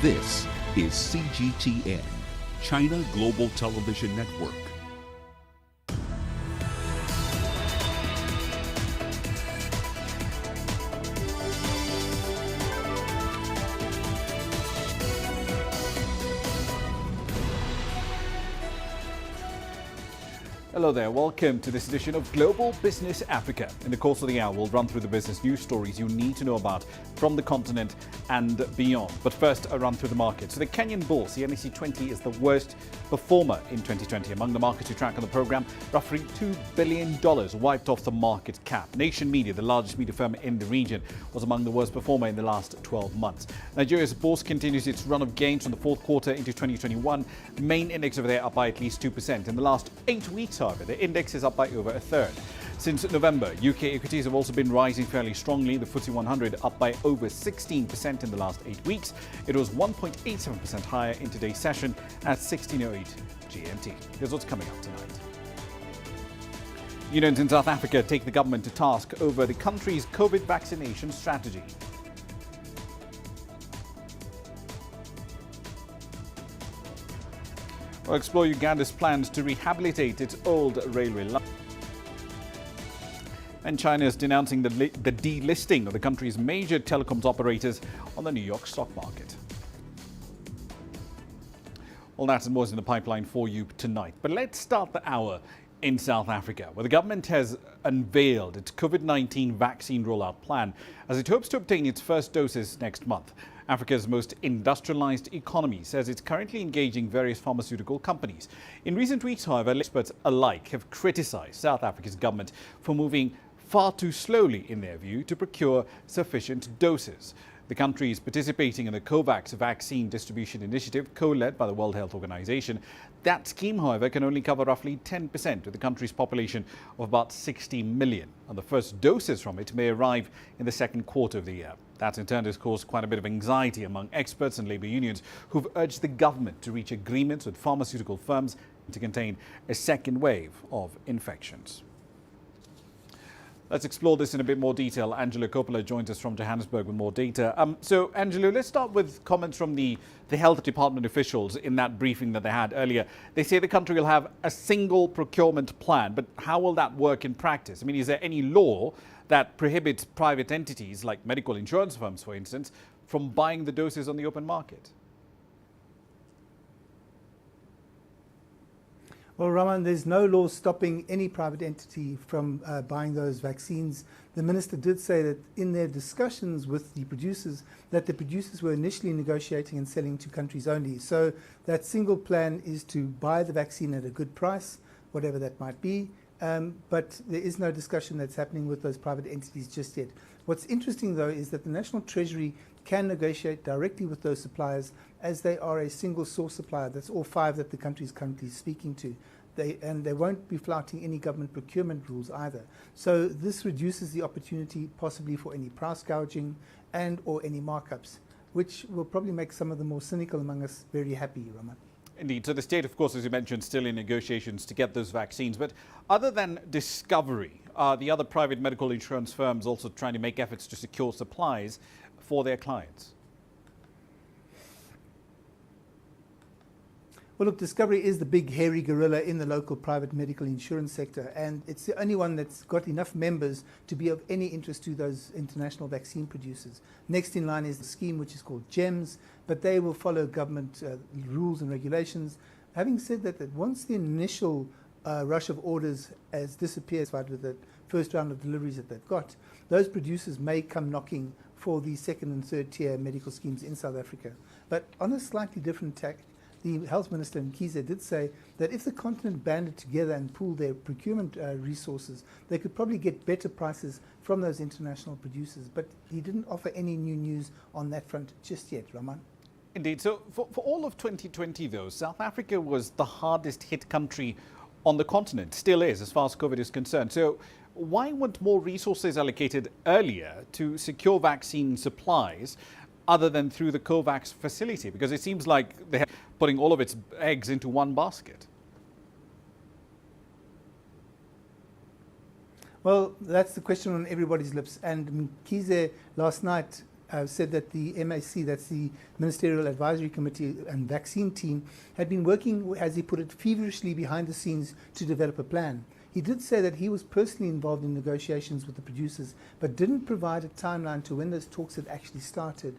This is CGTN, China Global Television Network. Hello there, welcome to this edition of Global Business Africa. In the course of the hour, we'll run through the business news stories you need to know about from the continent and beyond. But first, a run through the market. So the Kenyan bulls, the NSE 20 is the worst performer in 2020. Among the markets we track on the program, roughly $2 billion wiped off the market cap. Nation Media, the largest media firm in the region, was among the worst performer in the last 12 months. Nigeria's bourse continues its run of gains from the fourth quarter into 2021. The main index over there up by at least 2%. In the last 8 weeks, however, the index is up by over a third. Since November, UK equities have also been rising fairly strongly. The FTSE 100 up by over 16% in the last 8 weeks. It was 1.87% higher in today's session at 16:08 GMT. Here's what's coming up tonight. Unions in South Africa take the government to task over the country's COVID vaccination strategy. We'll explore Uganda's plans to rehabilitate its old railway line. And China is denouncing the delisting of the country's major telecoms operators on the New York stock market. All that and more is in the pipeline for you tonight. But let's start the hour in South Africa, where the government has unveiled its COVID-19 vaccine rollout plan as it hopes to obtain its first doses next month. Africa's most industrialized economy says it's currently engaging various pharmaceutical companies. In recent weeks, however, experts alike have criticized South Africa's government for moving far too slowly, in their view, to procure sufficient doses. The country is participating in the COVAX vaccine distribution initiative, co-led by the World Health Organization. That scheme, however, can only cover roughly 10% of the country's population of about 60 million. And the first doses from it may arrive in the second quarter of the year. That in turn has caused quite a bit of anxiety among experts and labour unions who've urged the government to reach agreements with pharmaceutical firms to contain a second wave of infections. Let's explore this in a bit more detail. Angelo Coppola joins us from Johannesburg with more data. So, Angelo, let's start with comments from the health department officials in that briefing that they had earlier. They say the country will have a single procurement plan, but how will that work in practice? I mean, is there any law that prohibits private entities, like medical insurance firms, for instance, from buying the doses on the open market? Well, Raman, there's no law stopping any private entity from buying those vaccines. The minister did say that in their discussions with the producers, that the producers were initially negotiating and selling to countries only. So that single plan is to buy the vaccine at a good price, whatever that might be. But there is no discussion that's happening with those private entities just yet. What's interesting, though, is that the National Treasury can negotiate directly with those suppliers as they are a single source supplier. That's all 5 that the country is currently speaking to. They won't be flouting any government procurement rules either. So this reduces the opportunity possibly for any price gouging and or any markups, which will probably make some of the more cynical among us very happy, Ramon. Indeed. So the state, of course, as you mentioned, still in negotiations to get those vaccines. But other than Discovery, are the other private medical insurance firms also trying to make efforts to secure supplies for their clients? Well, look, Discovery is the big hairy gorilla in the local private medical insurance sector, and it's the only one that's got enough members to be of any interest to those international vaccine producers. Next in line is the scheme, which is called GEMS, but they will follow government rules and regulations. Having said that, once the initial rush of orders has disappeared with the first round of deliveries that they've got, those producers may come knocking for the second and third tier medical schemes in South Africa. But on a slightly different tack, the health minister Mkhize did say that if the continent banded together and pooled their procurement resources, they could probably get better prices from those international producers. But he didn't offer any new news on that front just yet, Raman. Indeed. So for all of 2020, though, South Africa was the hardest hit country on the continent, still is, as far as COVID is concerned. So why weren't more resources allocated earlier to secure vaccine supplies other than through the COVAX facility? Because it seems like they're putting all of its eggs into one basket. Well, that's the question on everybody's lips. And Mkhize last night said that the MAC, that's the Ministerial Advisory Committee and vaccine team, had been working, as he put it, feverishly behind the scenes to develop a plan. He did say that he was personally involved in negotiations with the producers, but didn't provide a timeline to when those talks had actually started.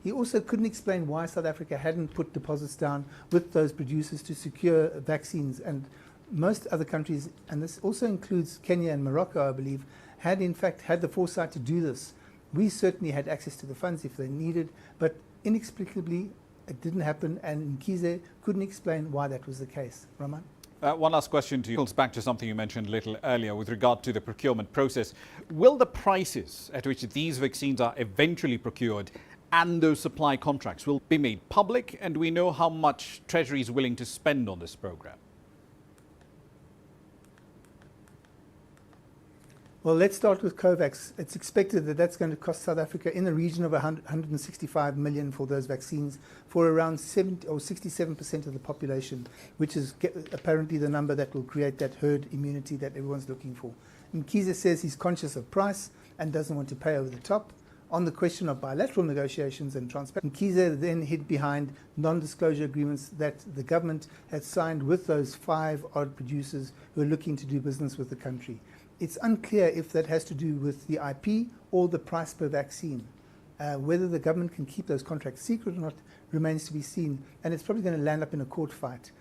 He also couldn't explain why South Africa hadn't put deposits down with those producers to secure vaccines. And most other countries, and this also includes Kenya and Morocco, I believe, had in fact had the foresight to do this. We certainly had access to the funds if they needed, but inexplicably it didn't happen, and Mkhize couldn't explain why that was the case. Ramah? One last question to you. It's back to something you mentioned a little earlier with regard to the procurement process. Will the prices at which these vaccines are eventually procured and those supply contracts will be made public, and we know how much Treasury is willing to spend on this program? Well, let's start with COVAX. It's expected that that's going to cost South Africa in the region of 165 million for those vaccines for around 70 or 67% of the population, which is apparently the number that will create that herd immunity that everyone's looking for. Mkhize says he's conscious of price and doesn't want to pay over the top. On the question of bilateral negotiations and transparency, Mkhize then hid behind non-disclosure agreements that the government had signed with those 5 odd producers who are looking to do business with the country. It's unclear if that has to do with the IP or the price per vaccine. Whether the government can keep those contracts secret or not remains to be seen, and it's probably going to land up in a court fight.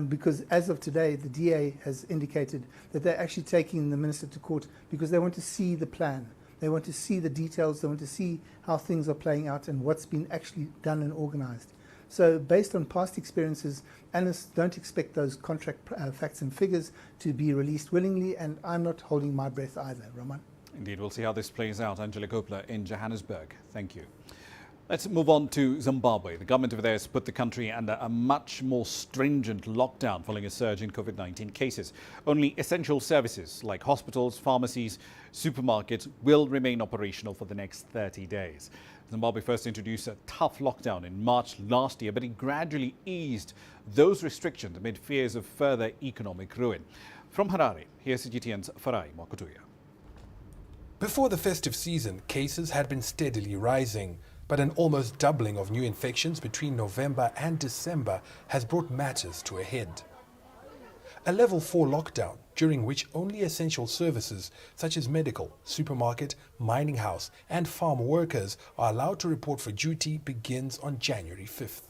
Because as of today, the DA has indicated that they're actually taking the minister to court because they want to see the plan. They want to see the details. They want to see how things are playing out and what's been actually done and organized. So based on past experiences, analysts don't expect those contract facts and figures to be released willingly, and I'm not holding my breath either. Ramah? Indeed, we'll see how this plays out. Angela Kopler in Johannesburg. Thank you. Let's move on to Zimbabwe. The government over there has put the country under a much more stringent lockdown following a surge in COVID-19 cases. Only essential services like hospitals, pharmacies, supermarkets will remain operational for the next 30 days. Zimbabwe first introduced a tough lockdown in March last year, but it gradually eased those restrictions amid fears of further economic ruin. From Harare, here's CGTN's Farai Mwakutuya. Before the festive season, cases had been steadily rising, but an almost doubling of new infections between November and December has brought matters to a head. A level 4 lockdown, during which only essential services such as medical, supermarket, mining house and farm workers are allowed to report for duty, begins on January 5th.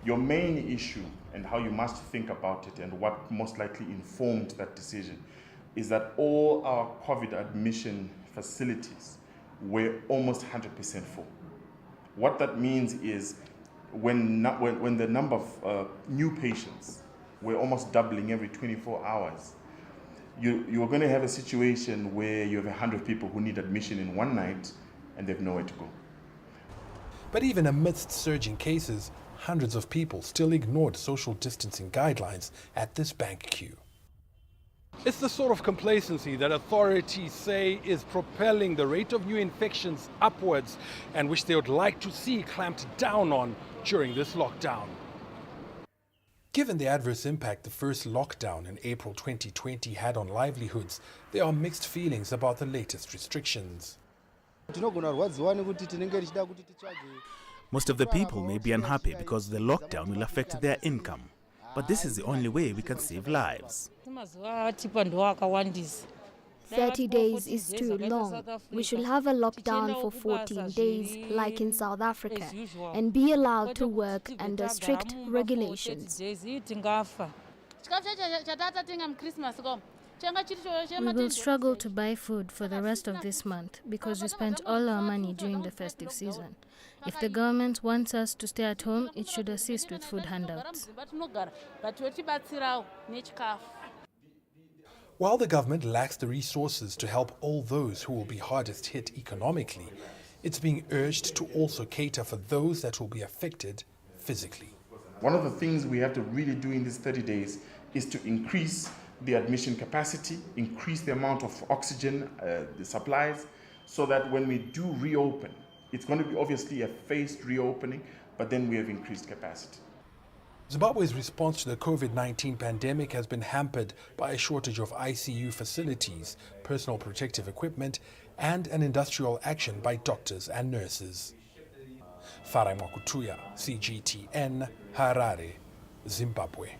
Your main issue and how you must think about it and what most likely informed that decision is that all our COVID admission facilities were almost 100% full. What that means is when the number of new patients were almost doubling every 24 hours, you're going to have a situation where you have 100 people who need admission in one night and they have nowhere to go. But even amidst surging cases, hundreds of people still ignored social distancing guidelines at this bank queue. It's the sort of complacency that authorities say is propelling the rate of new infections upwards, and which they would like to see clamped down on during this lockdown. Given the adverse impact the first lockdown in April 2020 had on livelihoods, there are mixed feelings about the latest restrictions. Most of the people may be unhappy because the lockdown will affect their income. But this is the only way we can save lives. 30 days is too long. We should have a lockdown for 14 days, like in South Africa, and be allowed to work under strict regulations. We will struggle to buy food for the rest of this month because we spent all our money during the festive season. If the government wants us to stay at home, it should assist with food handouts. While the government lacks the resources to help all those who will be hardest hit economically, it's being urged to also cater for those that will be affected physically. One of the things we have to really do in these 30 days is to increase the admission capacity, increase the amount of oxygen, the supplies, so that when we do reopen, it's going to be obviously a phased reopening, but then we have increased capacity. Zimbabwe's response to the COVID-19 pandemic has been hampered by a shortage of ICU facilities, personal protective equipment, and an industrial action by doctors and nurses. Farai Mwakutuya, CGTN, Harare, Zimbabwe.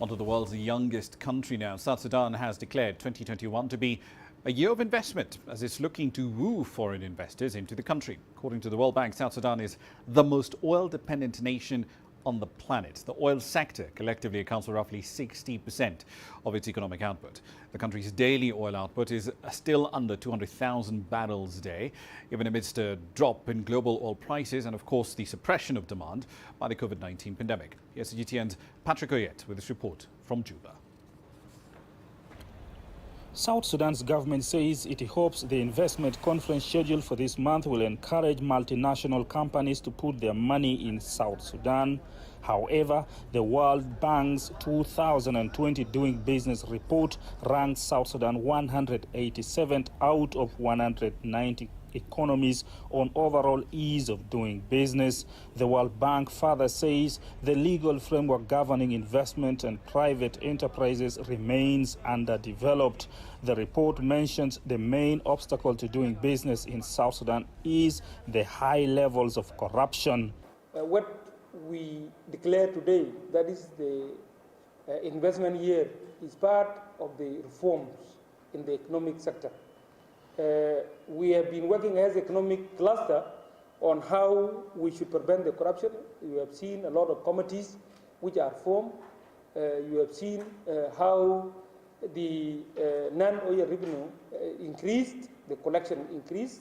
Onto the world's youngest country now. South Sudan has declared 2021 to be a year of investment as it's looking to woo foreign investors into the country. According to the World Bank, South Sudan is the most oil-dependent nation on the planet. The oil sector collectively accounts for roughly 60% of its economic output. The country's daily oil output is still under 200,000 barrels a day, even amidst a drop in global oil prices and, of course, the suppression of demand by the COVID-19 pandemic. Here's CGTN's Patrick Oyet with this report from Juba. South Sudan's government says it hopes the investment conference scheduled for this month will encourage multinational companies to put their money in South Sudan. However, the World Bank's 2020 Doing Business report ranks South Sudan 187th out of 190 economies on overall ease of doing business. The World Bank further says the legal framework governing investment and private enterprises remains underdeveloped. The report mentions the main obstacle to doing business in South Sudan is the high levels of corruption. What we declare today, that is the investment year, is part of the reforms in the economic sector. We have been working as economic cluster on how we should prevent the corruption. You have seen a lot of committees which are formed. You have seen how the non-oil revenue increased, the collection increased.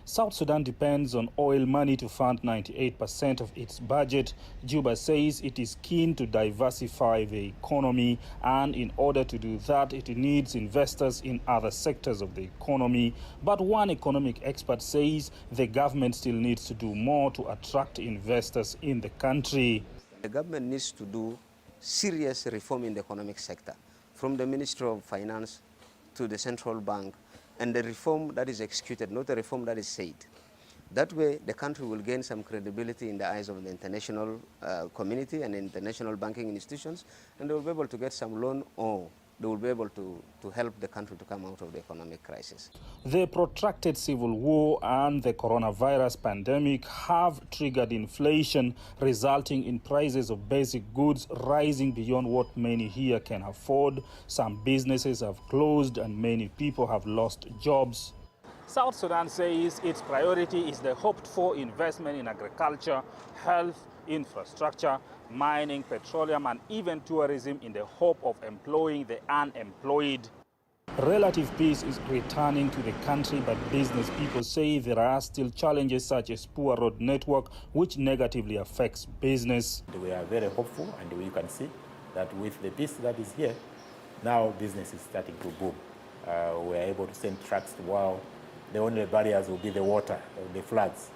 South Sudan depends on oil money to fund 98% of its budget. Juba says it is keen to diversify the economy, and in order to do that, it needs investors in other sectors of the economy. But one economic expert says the government still needs to do more to attract investors in the country. The government needs to do serious reform in the economic sector, from the Ministry of Finance to the central bank, and the reform that is executed, not the reform that is said. That way, the country will gain some credibility in the eyes of the international community and international banking institutions, and they will be able to get some loan, or they will be able to help the country to come out of the economic crisis. The protracted civil war and the coronavirus pandemic have triggered inflation, resulting in prices of basic goods rising beyond what many here can afford. Some businesses have closed and many people have lost jobs. South Sudan says its priority is the hoped-for investment in agriculture, health, infrastructure, mining, petroleum, and even tourism in the hope of employing the unemployed. Relative peace is returning to the country, but business people say there are still challenges such as poor road network, which negatively affects business. We are very hopeful, and we can see that with the peace that is here, now business is starting to boom. We are able to send trucks to wow. The only barriers will be the water, the floods,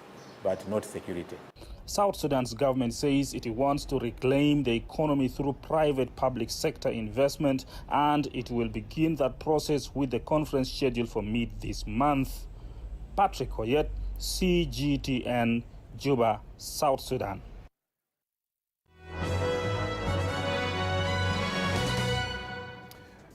but not security. South Sudan's government says it wants to reclaim the economy through private-public sector investment, and it will begin that process with the conference scheduled for mid this month. Patrick Oyet, CGTN, Juba, South Sudan.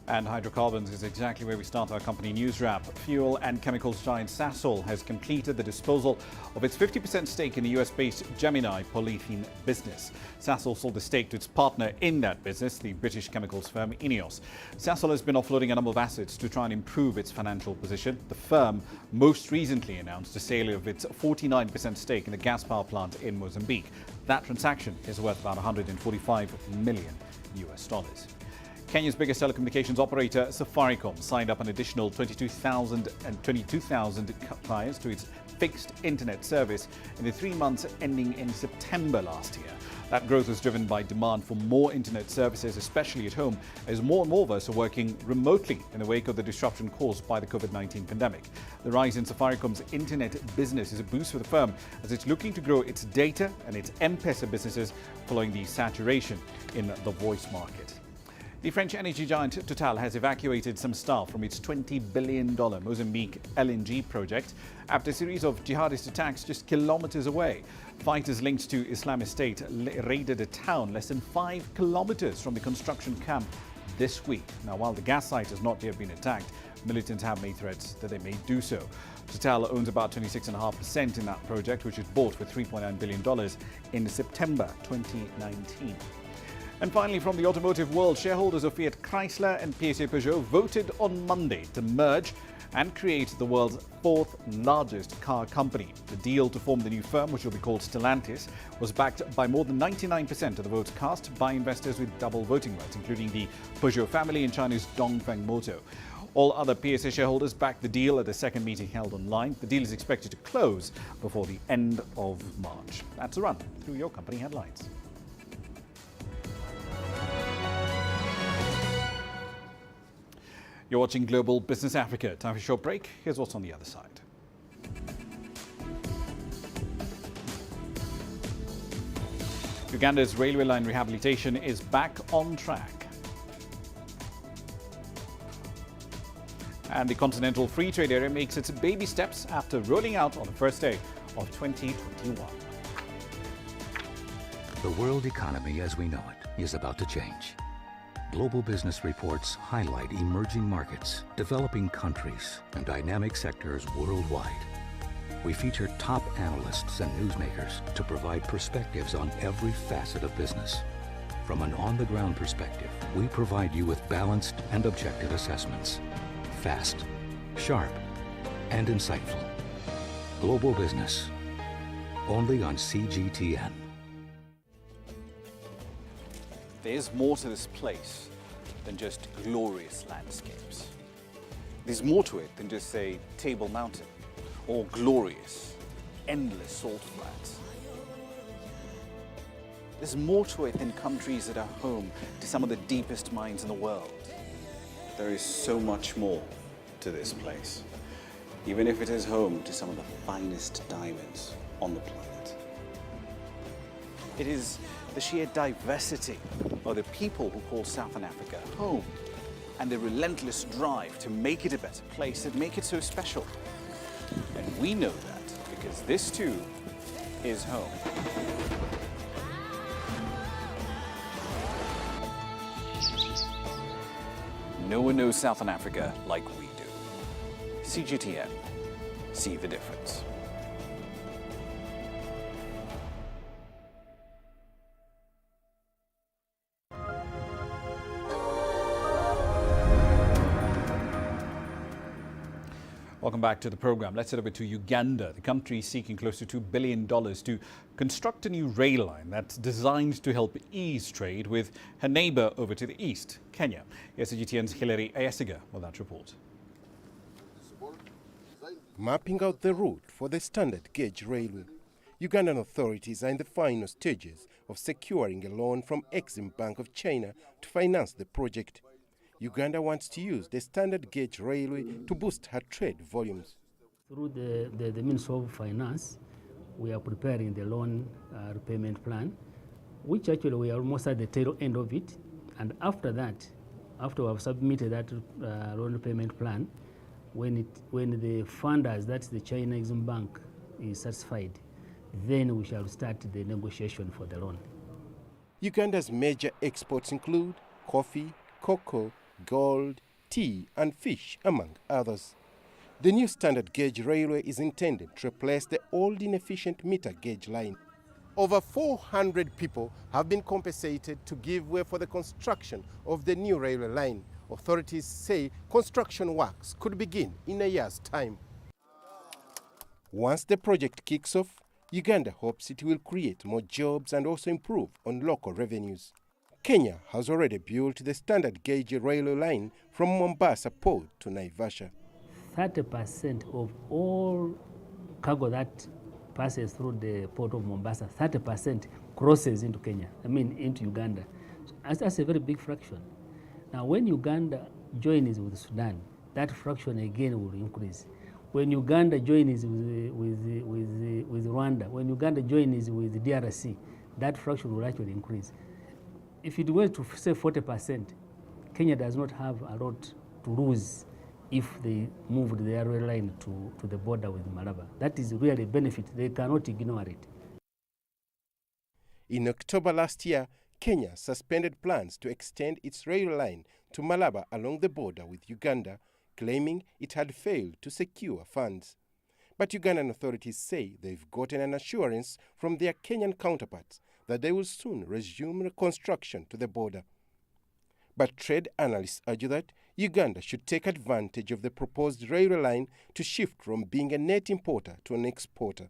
And hydrocarbons is exactly where we start our company news wrap. Fuel and chemicals giant Sasol has completed the disposal of its 50% stake in the US-based Gemini polyethylene business. Sasol sold the stake to its partner in that business, the British chemicals firm Ineos. Sasol has been offloading a number of assets to try and improve its financial position. The firm most recently announced the sale of its 49% stake in the gas power plant in Mozambique. That transaction is worth about $145 million. Kenya's biggest telecommunications operator, Safaricom, signed up an additional 22,000 clients to its fixed internet service in the 3 months ending in September last year. That growth was driven by demand for more internet services, especially at home, as more and more of us are working remotely in the wake of the disruption caused by the COVID-19 pandemic. The rise in Safaricom's internet business is a boost for the firm as it's looking to grow its data and its M-Pesa businesses following the saturation in the voice market. The French energy giant Total has evacuated some staff from its $20 billion Mozambique LNG project after a series of jihadist attacks just kilometers away. Fighters linked to Islamic State raided a town less than 5 kilometers from the construction camp this week. Now, while the gas site has not yet been attacked, militants have made threats that they may do so. Total owns about 26.5% in that project, which it bought for $3.9 billion in September 2019. And finally, from the automotive world, shareholders of Fiat Chrysler and PSA Peugeot voted on Monday to merge and create the world's fourth largest car company. The deal to form the new firm, which will be called Stellantis, was backed by more than 99% of the votes cast by investors with double voting rights, including the Peugeot family and China's Dongfeng Motor. All other PSA shareholders backed the deal at the second meeting held online. The deal is expected to close before the end of March. That's a run through your company headlines. You're watching Global Business Africa. Time for a short break. Here's what's on the other side. Uganda's railway line rehabilitation is back on track. And the Continental Free Trade Area makes its baby steps after rolling out on the first day of 2021. The world economy as we know it is about to change. Global business reports highlight emerging markets, developing countries, and dynamic sectors worldwide. We feature top analysts and newsmakers to provide perspectives on every facet of business. From an on-the-ground perspective, we provide you with balanced and objective assessments. Fast, sharp, and insightful. Global Business, only on CGTN. There's more to this place than just glorious landscapes. There's more to it than just, say, Table Mountain or glorious, endless salt flats. There's more to it than countries that are home to some of the deepest mines in the world. There is so much more to this place, even if it is home to some of the finest diamonds on the planet. It is the sheer diversity of the people who call Southern Africa home and the relentless drive to make it a better place that make it so special. And we know that because this too is home. No one knows Southern Africa like we do. CGTN. See the difference. Welcome back to the program. Let's head over to Uganda. The country is seeking close to $2 billion to construct a new rail line that's designed to help ease trade with her neighbour over to the east, Kenya. Here's CGTN's Hilary Ayesiga with that report. Mapping out the route for the standard gauge railway, Ugandan authorities are in the final stages of securing a loan from Exim Bank of China to finance the project. Uganda wants to use the standard gauge railway to boost her trade volumes. Through the Ministry of Finance, we are preparing the loan repayment plan, which actually we are almost at the tail end of it. And after that, after we have submitted that loan repayment plan, when the funders, that's the China Exim Bank, is satisfied, then we shall start the negotiation for the loan. Uganda's major exports include coffee, cocoa, gold, tea and fish, among others. The new standard gauge railway is intended to replace the old inefficient meter gauge line. Over 400 people have been compensated to give way for the construction of the new railway line. Authorities say construction works could begin in a year's time. Once the project kicks off, Uganda hopes it will create more jobs and also improve on local revenues. Kenya has already built the standard gauge railway line from Mombasa port to Naivasha. 30% of all cargo that passes through the port of Mombasa, 30% crosses into Kenya, into Uganda. So that's a very big fraction. Now, when Uganda joins with Sudan, that fraction again will increase. When Uganda joins with Rwanda, when Uganda joins with DRC, that fraction will actually increase. If it were to say 40%, Kenya does not have a lot to lose if they moved the railway line to the border with Malaba. That is really a benefit. They cannot ignore it. In October last year, Kenya suspended plans to extend its railway line to Malaba along the border with Uganda, claiming it had failed to secure funds. But Ugandan authorities say they've gotten an assurance from their Kenyan counterparts that they will soon resume reconstruction to the border. But trade analysts argue that Uganda should take advantage of the proposed railway line to shift from being a net importer to an exporter.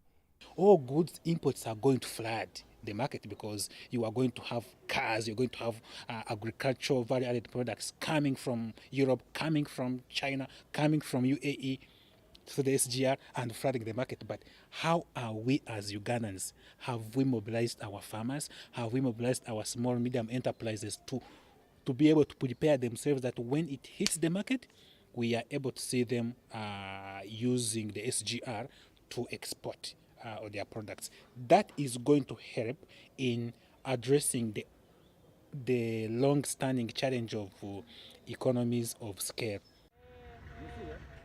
All goods imports are going to flood the market because you are going to have cars, you're going to have agricultural value-added products coming from Europe, coming from China, coming from UAE to the SGR and flooding the market. But how are we as Ugandans? Have we mobilized our farmers? Have we mobilized our small, medium enterprises to be able to prepare themselves that when it hits the market, we are able to see them using the SGR to export their products? That is going to help in addressing the long-standing challenge of economies of scale.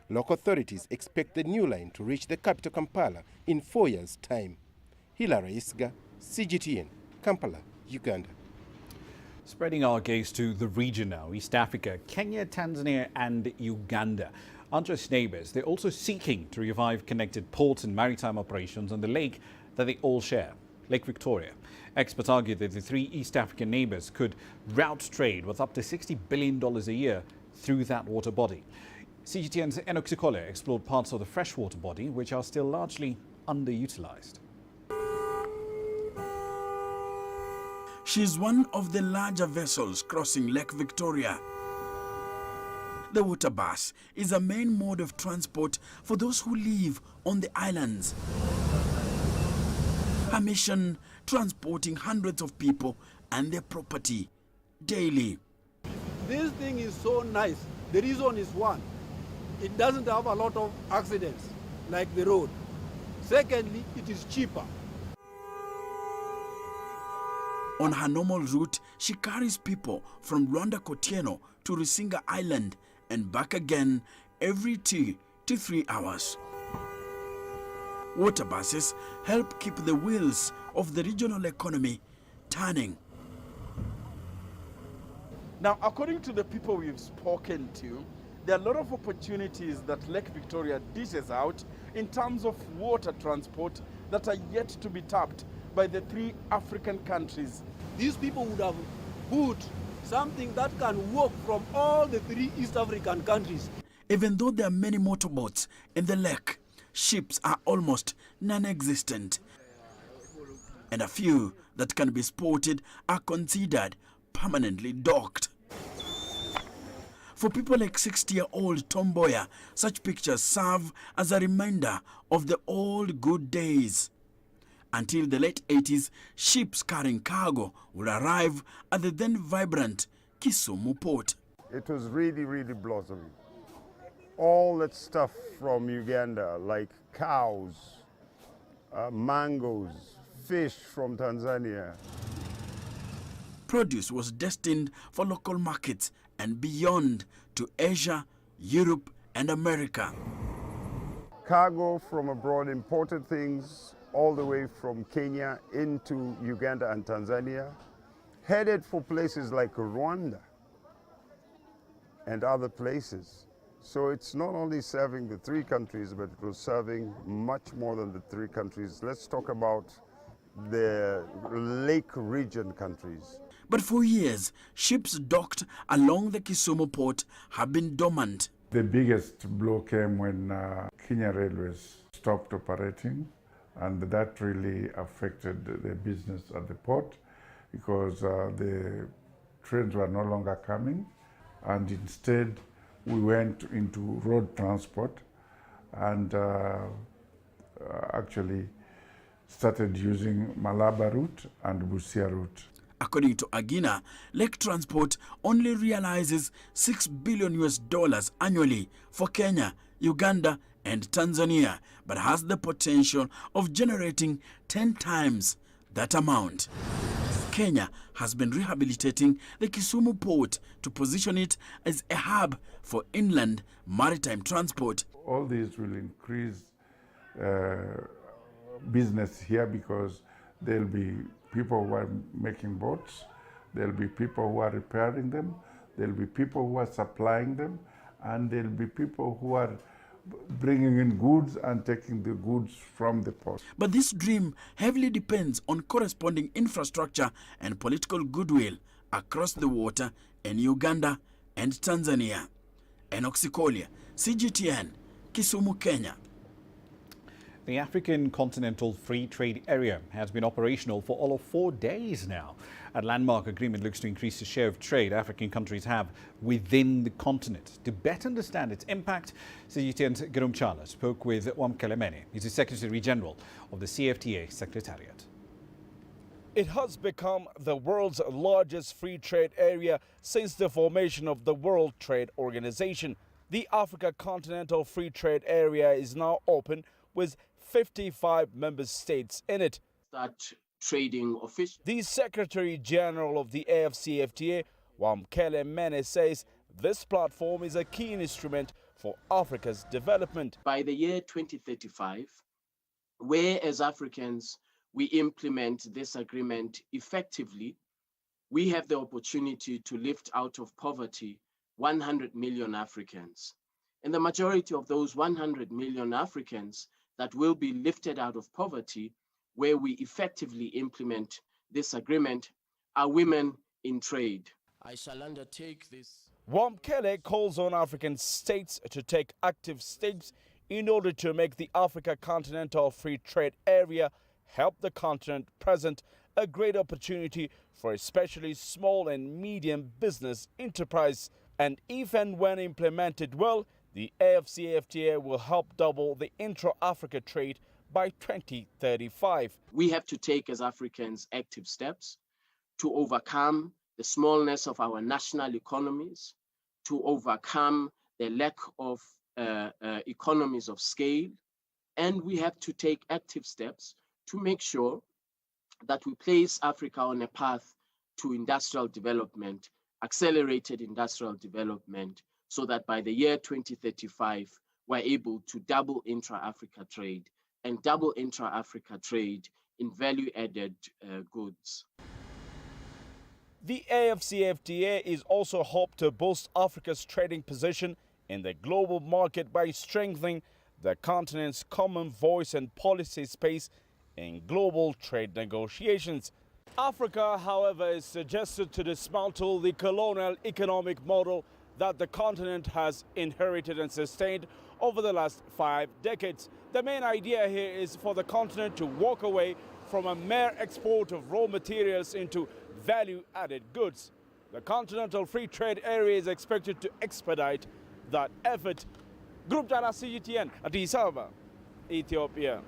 Local authorities expect the new line to reach the capital Kampala in 4 years' time. Hilary Isga, CGTN, Kampala, Uganda. Spreading our gaze to the region now, East Africa, Kenya, Tanzania and Uganda aren't just neighbours. They're also seeking to revive connected ports and maritime operations on the lake that they all share, Lake Victoria. Experts argue that the three East African neighbours could route trade worth up to $60 billion a year through that water body. CGTN's Enoch Sikole explored parts of the freshwater body which are still largely underutilised. She's one of the larger vessels crossing Lake Victoria. The water bus is a main mode of transport for those who live on the islands. Her mission, transporting hundreds of people and their property daily. This thing is so nice. The reason is one, it doesn't have a lot of accidents like the road. Secondly, it is cheaper. On her normal route, she carries people from Rwanda Kotieno to Rusinga Island and back again every 2 to 3 hours. Water buses help keep the wheels of the regional economy turning. Now, according to the people we've spoken to, there are a lot of opportunities that Lake Victoria dishes out in terms of water transport that are yet to be tapped by the three African countries. These people would have put something that can work from all the three East African countries. Even though there are many motorboats in the lake, ships are almost non-existent. And a few that can be spotted are considered permanently docked. For people like 60-year-old Tom Boyer, such pictures serve as a reminder of the old good days. Until the late 80s, ships carrying cargo would arrive at the then vibrant Kisumu port. It was really, really blossoming. All that stuff from Uganda, like cows, mangoes, fish from Tanzania. Produce was destined for local markets and beyond to Asia, Europe, and America. Cargo from abroad imported things all the way from Kenya into Uganda and Tanzania, headed for places like Rwanda and other places. So it's not only serving the three countries, but it was serving much more than the three countries. Let's talk about the lake region countries. But for years, ships docked along the Kisumu port have been dormant. The biggest blow came when Kenya Railways stopped operating, and that really affected the business at the port because the trains were no longer coming, and instead we went into road transport and actually started using Malaba route and Busia route. According to Agina, lake transport only realizes $6 billion annually for Kenya, Uganda, and Tanzania, but has the potential of generating 10 times that amount. Kenya has been rehabilitating the Kisumu port to position it as a hub for inland maritime transport. All these will increase business here because there'll be people who are making boats, there'll be people who are repairing them, there'll be people who are supplying them, and there'll be people who are bringing in goods and taking the goods from the port. But this dream heavily depends on corresponding infrastructure and political goodwill across the water in Uganda and Tanzania. Enoch Sikolia, CGTN, Kisumu, Kenya. The African Continental Free Trade Area has been operational for all of 4 days now. A landmark agreement looks to increase the share of trade African countries have within the continent. To better understand its impact, CGTN's Girum Chala spoke with Wamkele Mene. He's the Secretary General of the CFTA Secretariat. It has become the world's largest free trade area since the formation of the World Trade Organization. The Africa Continental Free Trade Area is now open with 55 member states in it. Trading official. The Secretary General of the AFCFTA, Wamkele Mene, says this platform is a key instrument for Africa's development. By the year 2035, where as Africans we implement this agreement effectively, we have the opportunity to lift out of poverty 100 million Africans. And the majority of those 100 million Africans that will be lifted out of poverty where we effectively implement this agreement are women in trade. I shall undertake this. Wamkele calls on African states to take active steps in order to make the Africa Continental Free Trade Area help the continent present a great opportunity for especially small and medium business enterprise. And if and when implemented well, the AFCFTA will help double the intra-Africa trade by 2035. We have to take as Africans active steps to overcome the smallness of our national economies, to overcome the lack of economies of scale, and we have to take active steps to make sure that we place Africa on a path to industrial development, accelerated industrial development, so that by the year 2035, we're able to double intra-Africa trade and double intra-Africa trade in value-added goods. The AFCFTA is also hoped to boost Africa's trading position in the global market by strengthening the continent's common voice and policy space in global trade negotiations. Africa, however, is suggested to dismantle the colonial economic model that the continent has inherited and sustained over the last 5 decades. The main idea here is for the continent to walk away from a mere export of raw materials into value-added goods. The Continental Free Trade Area is expected to expedite that effort. Group Data CGTN, Addis Ababa, Ethiopia.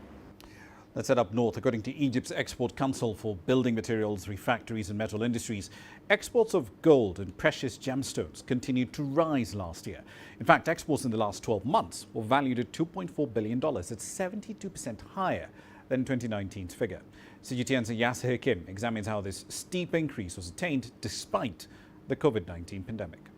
Let's head up north. According to Egypt's Export Council for Building Materials, Refractories and Metal Industries, exports of gold and precious gemstones continued to rise last year. In fact, exports in the last 12 months were valued at $2.4 billion. That's 72% higher than 2019's figure. CGTN's Yasser Hakim examines how this steep increase was attained despite the COVID-19 pandemic.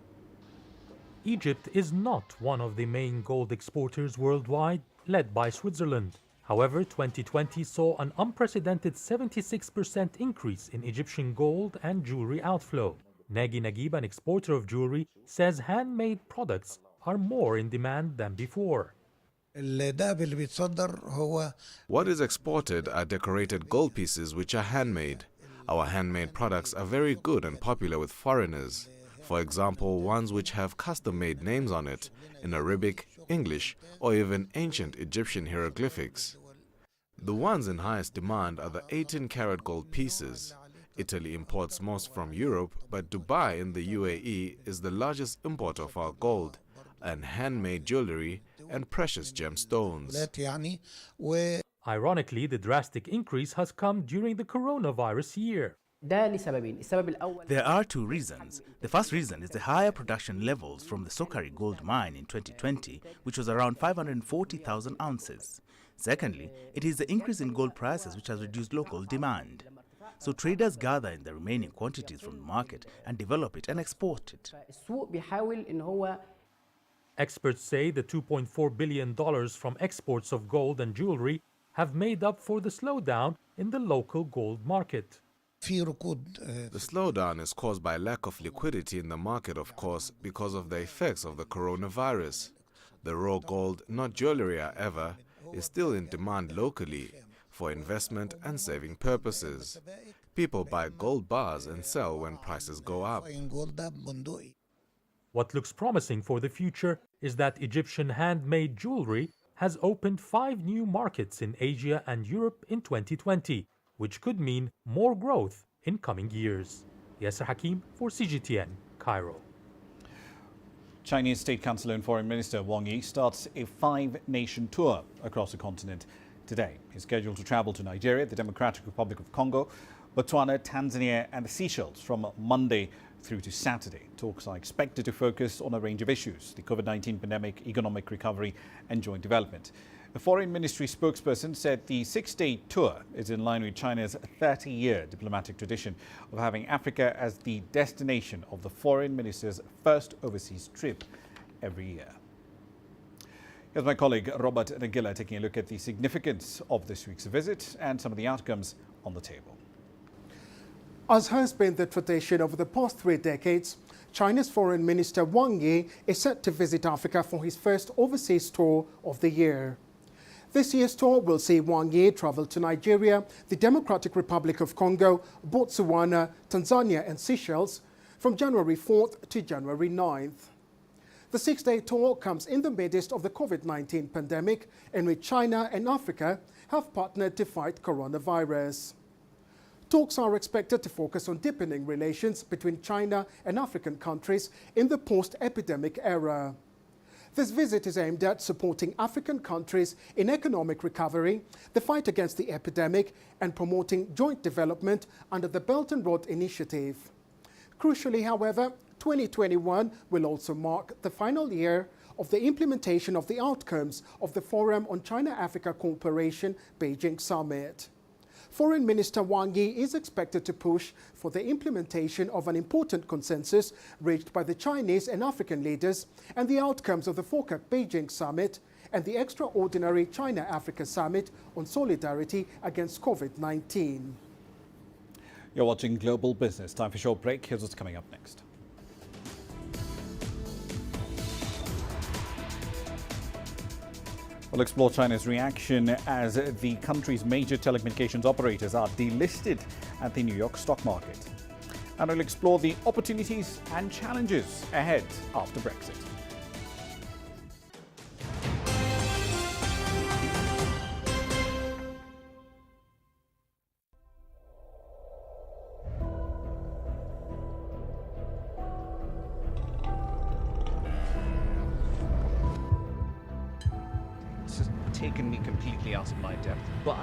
Egypt is not one of the main gold exporters worldwide, led by Switzerland. However, 2020 saw an unprecedented 76% increase in Egyptian gold and jewelry outflow. Nagi Nagib, an exporter of jewelry, says handmade products are more in demand than before. What is exported are decorated gold pieces which are handmade. Our handmade products are very good and popular with foreigners. For example, ones which have custom-made names on it in Arabic, English, or even ancient Egyptian hieroglyphics. The ones in highest demand are the 18-karat gold pieces. Italy imports most from Europe, but Dubai in the UAE is the largest importer of our gold and handmade jewelry and precious gemstones. Ironically, the drastic increase has come during the coronavirus year. There are two reasons. The first reason is the higher production levels from the Sokari gold mine in 2020, which was around 540,000 ounces. Secondly, it is the increase in gold prices which has reduced local demand. So traders gather in the remaining quantities from the market and develop it and export it. Experts say the $2.4 billion from exports of gold and jewelry have made up for the slowdown in the local gold market. The slowdown is caused by lack of liquidity in the market, of course, because of the effects of the coronavirus. The raw gold, not jewelry ever, is still in demand locally for investment and saving purposes. People buy gold bars and sell when prices go up. What looks promising for the future is that Egyptian handmade jewelry has opened 5 new markets in Asia and Europe in 2020, which could mean more growth in coming years. Yasser Hakim for CGTN, Cairo. Chinese State Councilor and Foreign Minister Wang Yi starts a 5-nation tour across the continent today. He's scheduled to travel to Nigeria, the Democratic Republic of Congo, Botswana, Tanzania and the Seychelles from Monday through to Saturday. Talks are expected to focus on a range of issues: the COVID-19 pandemic, economic recovery and joint development. The Foreign Ministry spokesperson said the 6-day tour is in line with China's 30-year diplomatic tradition of having Africa as the destination of the foreign minister's first overseas trip every year. Here's my colleague Robert Nagila taking a look at the significance of this week's visit and some of the outcomes on the table. As has been the tradition over the past 3 decades, China's Foreign Minister Wang Yi is set to visit Africa for his first overseas tour of the year. This year's tour will see Wang Yi travel to Nigeria, the Democratic Republic of Congo, Botswana, Tanzania and Seychelles from January 4th to January 9th. The 6-day tour comes in the midst of the COVID-19 pandemic, in which China and Africa have partnered to fight coronavirus. Talks are expected to focus on deepening relations between China and African countries in the post-epidemic era. This visit is aimed at supporting African countries in economic recovery, the fight against the epidemic, and promoting joint development under the Belt and Road Initiative. Crucially, however, 2021 will also mark the final year of the implementation of the outcomes of the Forum on China-Africa Cooperation Beijing Summit. Foreign Minister Wang Yi is expected to push for the implementation of an important consensus reached by the Chinese and African leaders and the outcomes of the FOCAC Beijing Summit and the extraordinary China-Africa Summit on solidarity against COVID-19. You're watching Global Business. Time for a short break. Here's what's coming up next. We'll explore China's reaction as the country's major telecommunications operators are delisted at the New York stock market. And we'll explore the opportunities and challenges ahead after Brexit. Taken me completely out of my depth, but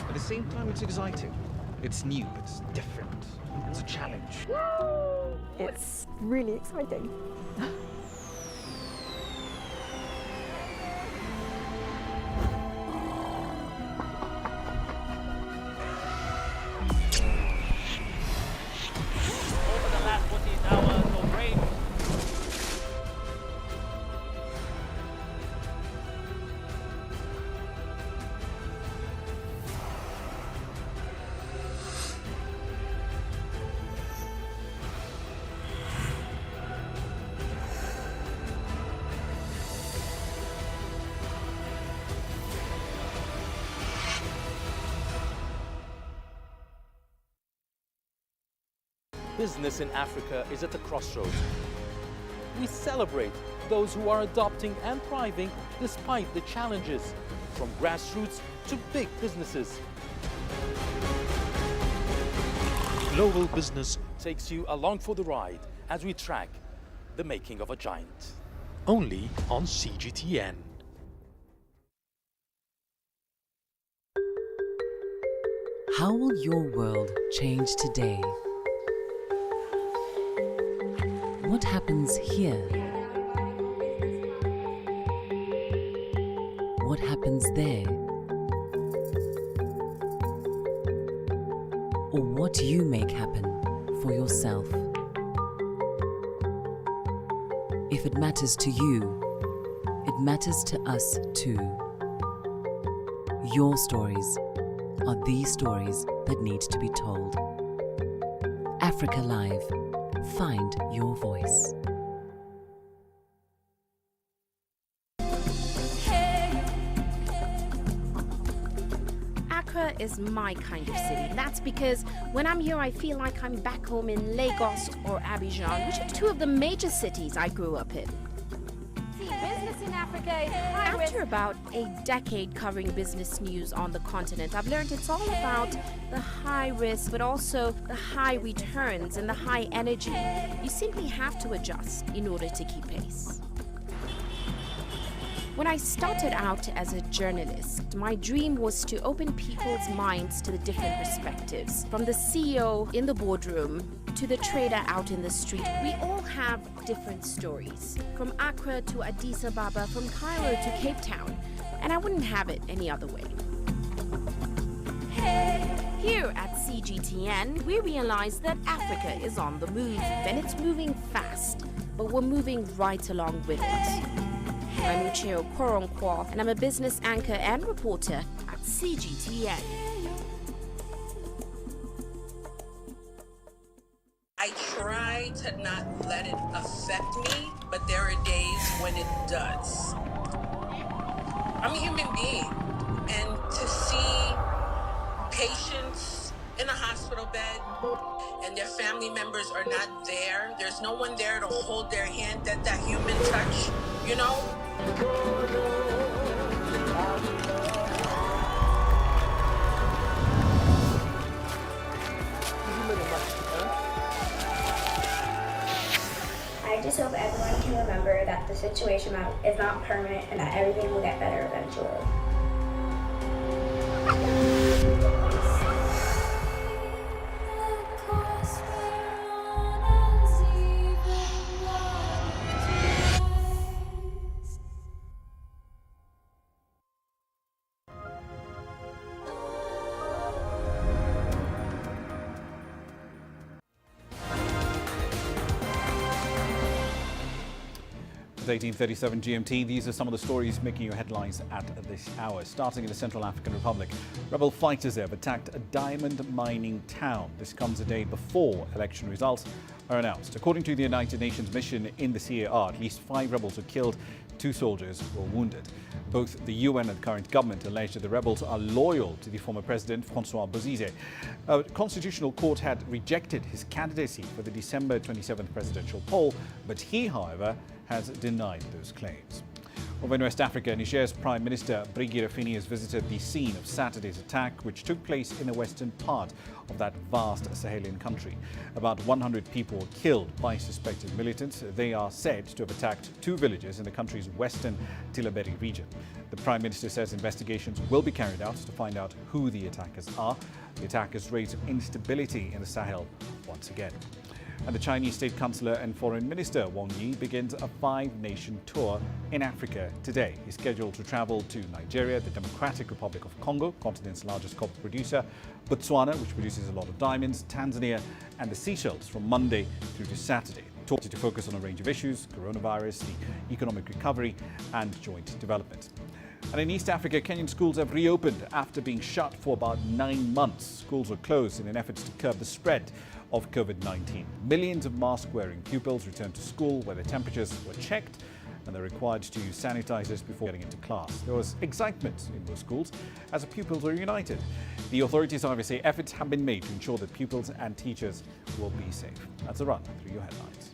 at the same time it's exciting. It's new, it's different, it's a challenge. It's really exciting. Over the last 14 hours of rain. Business in Africa is at a crossroads. We celebrate those who are adopting and thriving despite the challenges, from grassroots to big businesses. Global Business takes you along for the ride as we track the making of a giant. Only on CGTN. How will your world change today? What happens here? What happens there? Or what you make happen for yourself? If it matters to you, it matters to us too. Your stories are the stories that need to be told. Africa Live. Find your voice. Accra is my kind of city. That's because when I'm here, I feel like I'm back home in Lagos or Abidjan, which are two of the major cities I grew up in. Business in Africa is high risk. After about a decade covering business news on the continent, I've learned it's all about the high risk, but also the high returns and the high energy. You simply have to adjust in order to keep pace. When I started out as a journalist, my dream was to open people's minds to the different perspectives. From the CEO in the boardroom to the trader out in the street, we all have different stories. From Accra to Addis Ababa, from Cairo to Cape Town, and I wouldn't have it any other way. Here at CGTN, we realize that Africa is on the move, and it's moving fast, but we're moving right along with it. I'm Ucheo Koronkwo, and I'm a business anchor and reporter at CGTN. I try to not let it affect me, but there are days when it does. I'm a human being, and to see patients in a hospital bed and their family members are not there, there's no one there to hold their hand, that human touch, you know? I just hope everyone can remember that the situation is not permanent and that everything will get better eventually. It's 18:37 GMT. These are some of the stories making your headlines at this hour. Starting in the Central African Republic, rebel fighters there have attacked a diamond mining town. This comes a day before election results are announced. According to the United Nations mission in the CAR, at least 5 rebels were killed, 2 soldiers were wounded. Both the UN and the current government allege that the rebels are loyal to the former president, Francois Bozize. A constitutional court had rejected his candidacy for the December 27th presidential poll, but he, however, has denied those claims. Over in West Africa, Niger's Prime Minister Brigid Rafini has visited the scene of Saturday's attack, which took place in the western part of that vast Sahelian country. About 100 people were killed by suspected militants. They are said to have attacked 2 villages in the country's western Tillaberi region. The Prime Minister says investigations will be carried out to find out who the attackers are. The attack has raised instability in the Sahel once again. And the Chinese State Councillor and Foreign Minister Wang Yi begins a 5-nation tour in Africa today. He's scheduled to travel to Nigeria, the Democratic Republic of Congo, continent's largest copper producer, Botswana, which produces a lot of diamonds, Tanzania, and the Seychelles from Monday through to Saturday. Talk to focus on a range of issues: coronavirus, the economic recovery, and joint development. And in East Africa, Kenyan schools have reopened after being shut for about 9 months. Schools were closed in an effort to curb the spread of COVID-19. Millions of mask-wearing pupils returned to school where their temperatures were checked and they're required to use sanitizers before getting into class. There was excitement in those schools as the pupils were united. The authorities, however, say efforts have been made to ensure that pupils and teachers will be safe. That's a run through your headlines.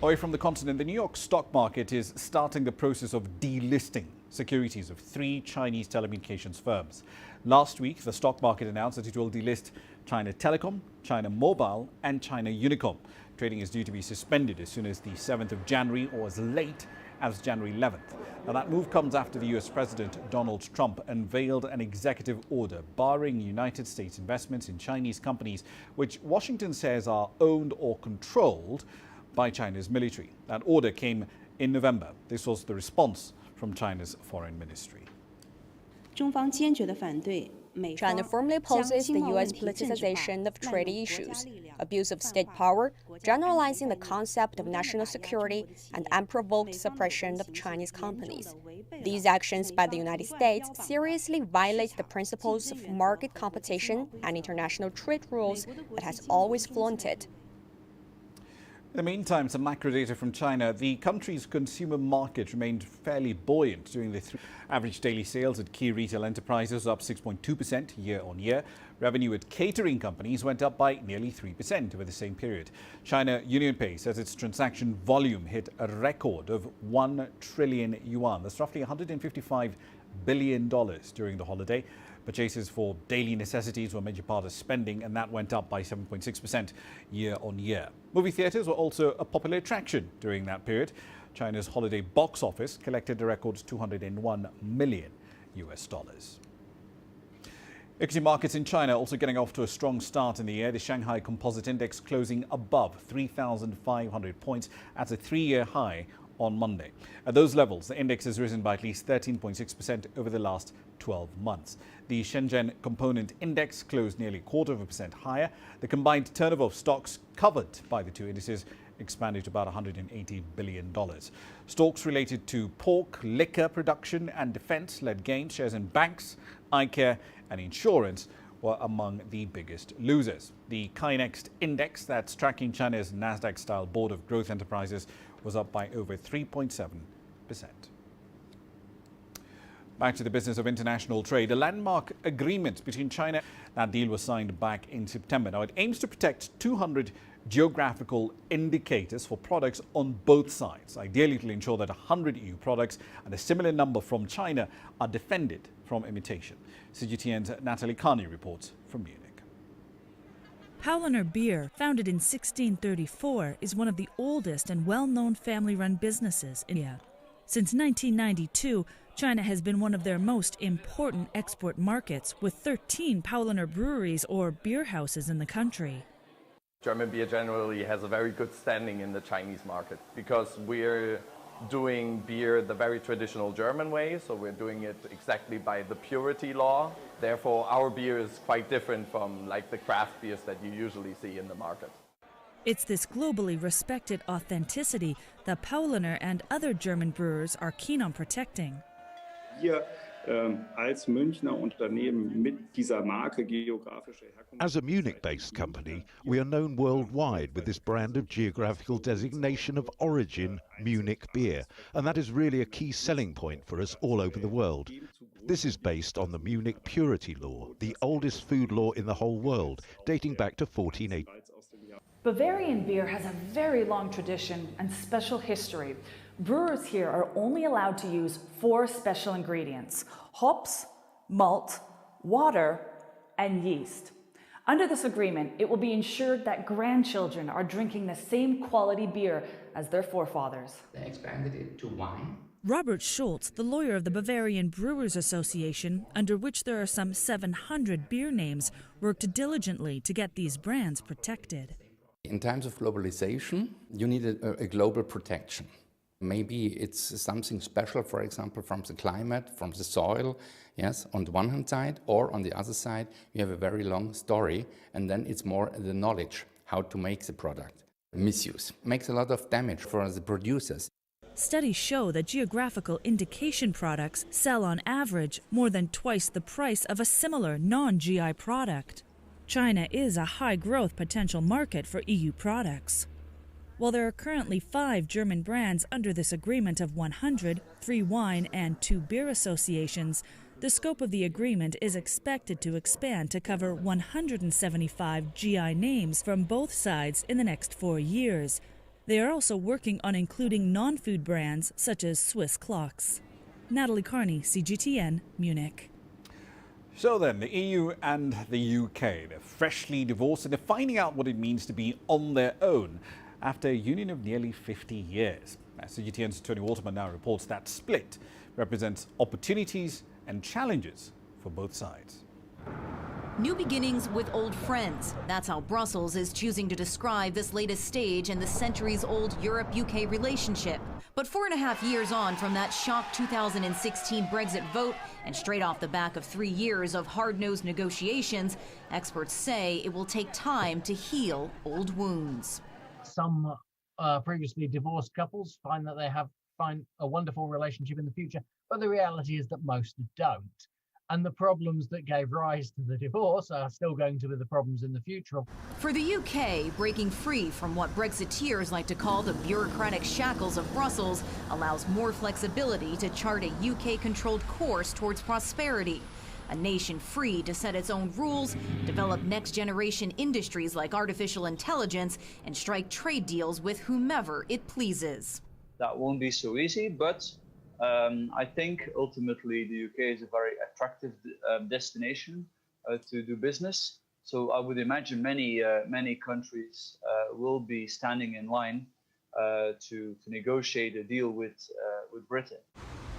Away from the continent, the New York stock market is starting the process of delisting securities of 3 Chinese telecommunications firms. Last week, the stock market announced that it will delist China Telecom, China Mobile, and China Unicom. Trading is due to be suspended as soon as the 7th of January or as late as January 11th. Now, that move comes after the US President Donald Trump unveiled an executive order barring United States investments in Chinese companies, which Washington says are owned or controlled by China's military. That order came in November. This was the response from China's foreign ministry. China firmly opposes the U.S. politicization of trade issues, abuse of state power, generalizing the concept of national security, and unprovoked suppression of Chinese companies. These actions by the United States seriously violate the principles of market competition and international trade rules that has always flaunted. In the meantime, some macro data from China. The country's consumer market remained fairly buoyant during the average daily sales at key retail enterprises up 6.2% year-on-year. Revenue at catering companies went up by nearly 3% over the same period. China UnionPay says its transaction volume hit a record of 1 trillion yuan. That's roughly $155 billion during the holiday. Purchases for daily necessities were a major part of spending, and that went up by 7.6% year-on-year. Movie theatres were also a popular attraction during that period. China's holiday box office collected a record $201 million. Equity markets in China also getting off to a strong start in the year. The Shanghai Composite Index closing above 3,500 points at a 3-year high on Monday. At those levels, the index has risen by at least 13.6% over the last 12 months. The Shenzhen Component Index closed nearly 0.25% higher. The combined turnover of stocks covered by the two indices expanded to about $180 billion. Stocks related to pork, liquor production and defense led gains. Shares in banks, eye care and insurance were among the biggest losers. The KaiNext Index, that's tracking China's Nasdaq-style board of growth enterprises, was up by over 3.7%. Back to the business of international trade. A landmark agreement between China. That deal was signed back in September. Now, it aims to protect 200 geographical indicators for products on both sides. Ideally, it will ensure that 100 EU products and a similar number from China are defended from imitation. CGTN's Natalie Carney reports from Munich. Paulaner Beer, founded in 1634, is one of the oldest and well-known family-run businesses in India. Since 1992, China has been one of their most important export markets, with 13 Paulaner breweries or beer houses in the country. German beer generally has a very good standing in the Chinese market because we're doing beer the very traditional German way, so we're doing it exactly by the purity law. Therefore, our beer is quite different from like the craft beers that you usually see in the market. It's this globally respected authenticity that Paulaner and other German brewers are keen on protecting. As a Munich-based company, we are known worldwide with this brand of geographical designation of origin, Munich beer, and that is really a key selling point for us all over the world. This is based on the Munich Purity Law, the oldest food law in the whole world, dating back to 1480. Bavarian beer has a very long tradition and special history. Brewers here are only allowed to use 4 special ingredients: hops, malt, water, and yeast. Under this agreement, it will be ensured that grandchildren are drinking the same quality beer as their forefathers. They expanded it to wine. Robert Schultz, the lawyer of the Bavarian Brewers Association, under which there are some 700 beer names, worked diligently to get these brands protected. In times of globalization, you need a global protection. Maybe it's something special, for example, from the climate, from the soil, yes, on the one hand side, or on the other side, you have a very long story, and then it's more the knowledge, how to make the product. Misuse makes a lot of damage for the producers. Studies show that geographical indication products sell on average more than twice the price of a similar non-GI product. China is a high-growth potential market for EU products. While there are currently 5 German brands under this agreement of 100, 3 wine and 2 beer associations, the scope of the agreement is expected to expand to cover 175 GI names from both sides in the next 4 years. They are also working on including non-food brands such as Swiss clocks. Natalie Carney, CGTN, Munich. So then, the EU and the UK, they're freshly divorced and they're finding out what it means to be on their own after a union of nearly 50 years. CGTN's Tony Waterman now reports that split represents opportunities and challenges for both sides. New beginnings with old friends. That's how Brussels is choosing to describe this latest stage in the centuries-old Europe-UK relationship. But 4.5 years on from that shock 2016 Brexit vote, and straight off the back of 3 years of hard-nosed negotiations, experts say it will take time to heal old wounds. Some previously divorced couples find that they find a wonderful relationship in the future, but the reality is that most don't. and the problems that gave rise to the divorce are still going to be the problems in the future. For the UK, breaking free from what Brexiteers like to call the bureaucratic shackles of Brussels allows more flexibility to chart a UK-controlled course towards prosperity. A nation free to set its own rules, develop next-generation industries like artificial intelligence, and strike trade deals with whomever it pleases. That won't be so easy, but I think ultimately the UK is a very attractive destination to do business. So I would imagine many countries will be standing in line to negotiate a deal with Britain.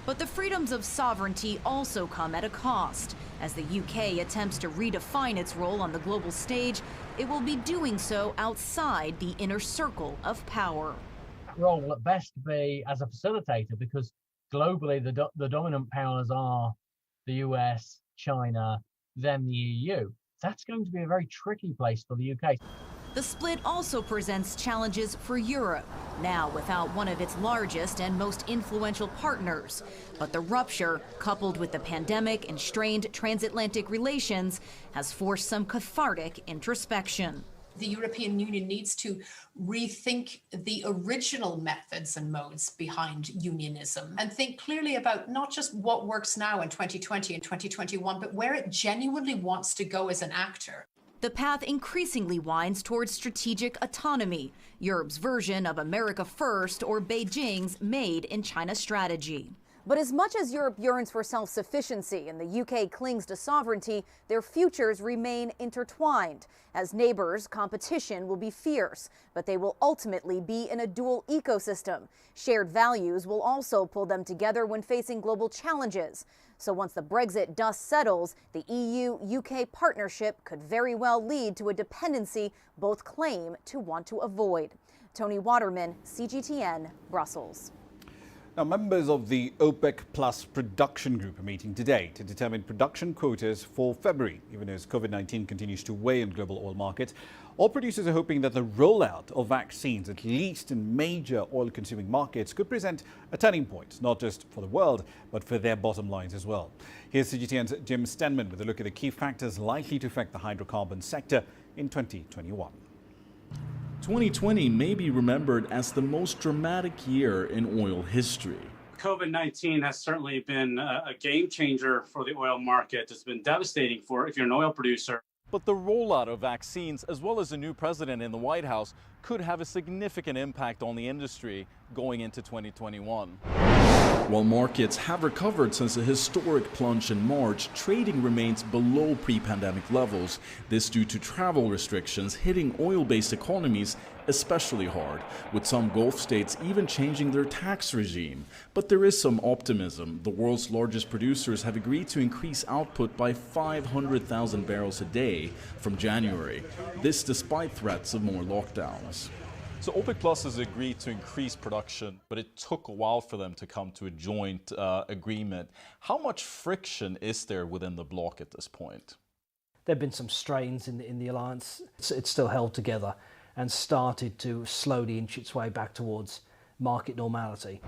But the freedoms of sovereignty also come at a cost. As the UK attempts to redefine its role on the global stage, it will be doing so outside the inner circle of power. That role will at best be as a facilitator, because globally the dominant powers are the US, China, then the EU. That's going to be a very tricky place for the UK. The split also presents challenges for Europe, now without one of its largest and most influential partners. But the rupture, coupled with the pandemic and strained transatlantic relations, has forced some cathartic introspection. The European Union needs to rethink the original methods and modes behind unionism and think clearly about not just what works now in 2020 and 2021, but where it genuinely wants to go as an actor. The path increasingly winds towards strategic autonomy, Europe's version of America First or Beijing's Made in China strategy. But as much as Europe yearns for self-sufficiency and the UK clings to sovereignty, their futures remain intertwined. As neighbors, competition will be fierce, but they will ultimately be in a dual ecosystem. Shared values will also pull them together when facing global challenges. So once the Brexit dust settles, the EU-UK partnership could very well lead to a dependency both claim to want to avoid. Tony Waterman, CGTN, Brussels. Now, members of the OPEC Plus production group are meeting today to determine production quotas for February. Even as COVID-19 continues to weigh on global oil markets, oil producers are hoping that the rollout of vaccines, at least in major oil-consuming markets, could present a turning point, not just for the world, but for their bottom lines as well. Here's CGTN's Jim Stenman with a look at the key factors likely to affect the hydrocarbon sector in 2021. 2020 may be remembered as the most dramatic year in oil history. COVID-19 has certainly been a game changer for the oil market. It's been devastating if you're an oil producer. But the rollout of vaccines, as well as a new president in the White House, could have a significant impact on the industry going into 2021. While markets have recovered since a historic plunge in March, trading remains below pre-pandemic levels. This due to travel restrictions hitting oil-based economies especially hard, with some Gulf states even changing their tax regime. But there is some optimism. The world's largest producers have agreed to increase output by 500,000 barrels a day from January. This despite threats of more lockdowns. So OPEC Plus has agreed to increase production, but it took a while for them to come to a joint agreement. How much friction is there within the bloc at this point? There have been some strains in the alliance. It's still held together and started to slowly inch its way back towards market normality.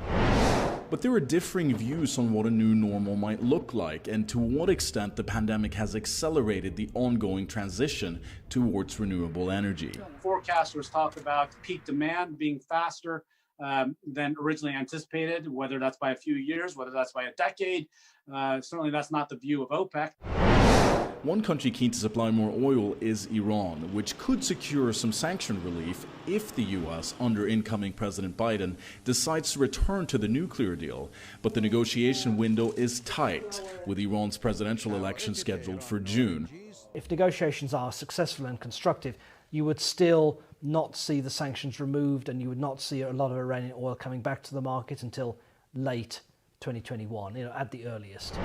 But there are differing views on what a new normal might look like and to what extent the pandemic has accelerated the ongoing transition towards renewable energy. Forecasters talk about peak demand being faster than originally anticipated, whether that's by a few years, whether that's by a decade. Certainly that's not the view of OPEC. One country keen to supply more oil is Iran, which could secure some sanction relief if the U.S., under incoming President Biden, decides to return to the nuclear deal. But the negotiation window is tight, with Iran's presidential election scheduled for June. If negotiations are successful and constructive, you would still not see the sanctions removed and you would not see a lot of Iranian oil coming back to the market until late 2021, at the earliest.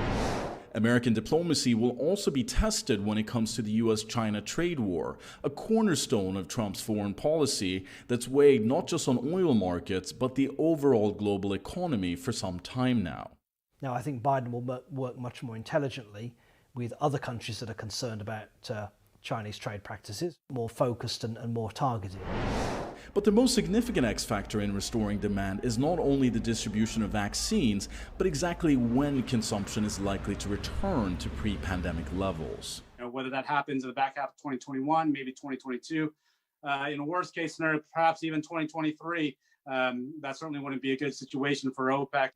American diplomacy will also be tested when it comes to the U.S.-China trade war, a cornerstone of Trump's foreign policy that's weighed not just on oil markets, but the overall global economy for some time now. Now, I think Biden will work much more intelligently with other countries that are concerned about Chinese trade practices, more focused and more targeted. But the most significant X factor in restoring demand is not only the distribution of vaccines, but exactly when consumption is likely to return to pre-pandemic levels. Whether that happens in the back half of 2021, maybe 2022, in a worst case scenario, perhaps even 2023, that certainly wouldn't be a good situation for OPEC.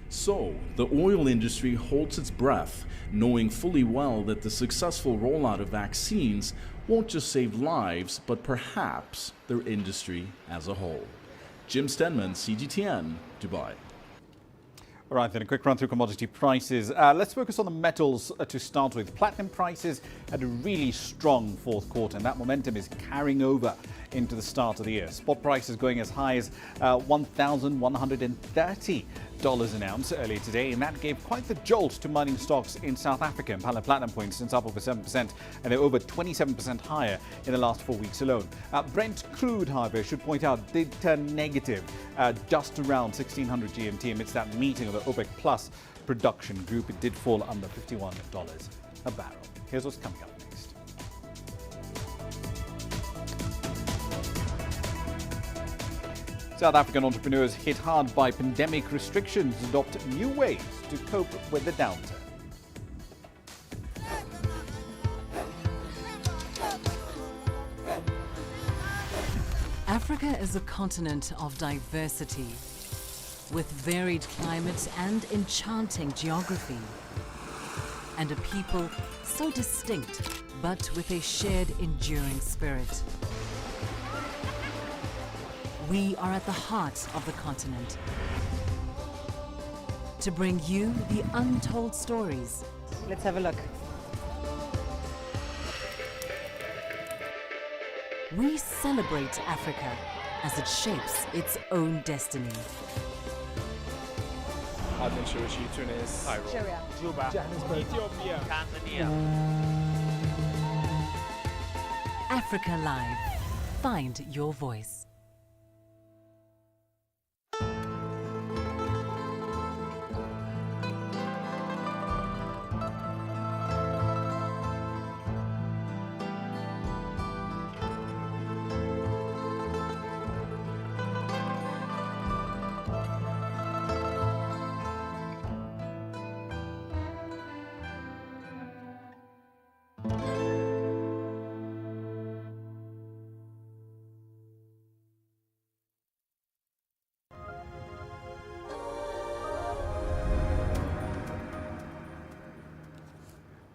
So, the oil industry holds its breath, knowing fully well that the successful rollout of vaccines won't just save lives, but perhaps their industry as a whole. Jim Stenman, CGTN, Dubai. All right, then a quick run through commodity prices. Let's focus on the metals to start with. Platinum prices had a really strong fourth quarter, and that momentum is carrying over into the start of the year. Spot prices going as high as $1,130 an ounce earlier today, and that gave quite the jolt to mining stocks in South Africa. And Platinum points since up over 7%, and they're over 27% higher in the last 4 weeks alone. Brent crude, however, I should point out, did turn negative just around 1600 GMT amidst that meeting of the OPEC Plus production group. It did fall under $51 a barrel. Here's what's coming up next. South African entrepreneurs hit hard by pandemic restrictions adopt new ways to cope with the downturn. Africa is a continent of diversity, with varied climates and enchanting geography, and a people so distinct, but with a shared enduring spirit. We are at the heart of the continent to bring you the untold stories. Let's have a look. We celebrate Africa as it shapes its own destiny. Tunis, Cairo, Juba, Johannesburg, Ethiopia, Tanzania. Africa Live. Find your voice.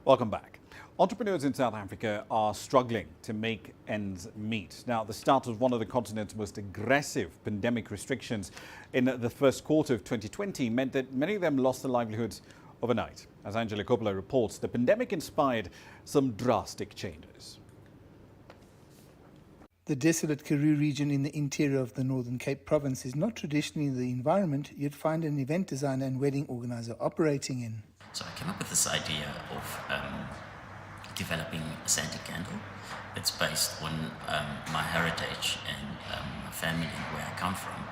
Welcome back. Entrepreneurs in South Africa are struggling to make ends meet. Now, the start of one of the continent's most aggressive pandemic restrictions in the first quarter of 2020 meant that many of them lost their livelihoods overnight. As Angela Coppola reports, the pandemic inspired some drastic changes. The desolate Karoo region in the interior of the Northern Cape province is not traditionally the environment you'd find an event designer and wedding organizer operating in. So I came up with this idea of developing a scented candle that's based on my heritage and my family and where I come from.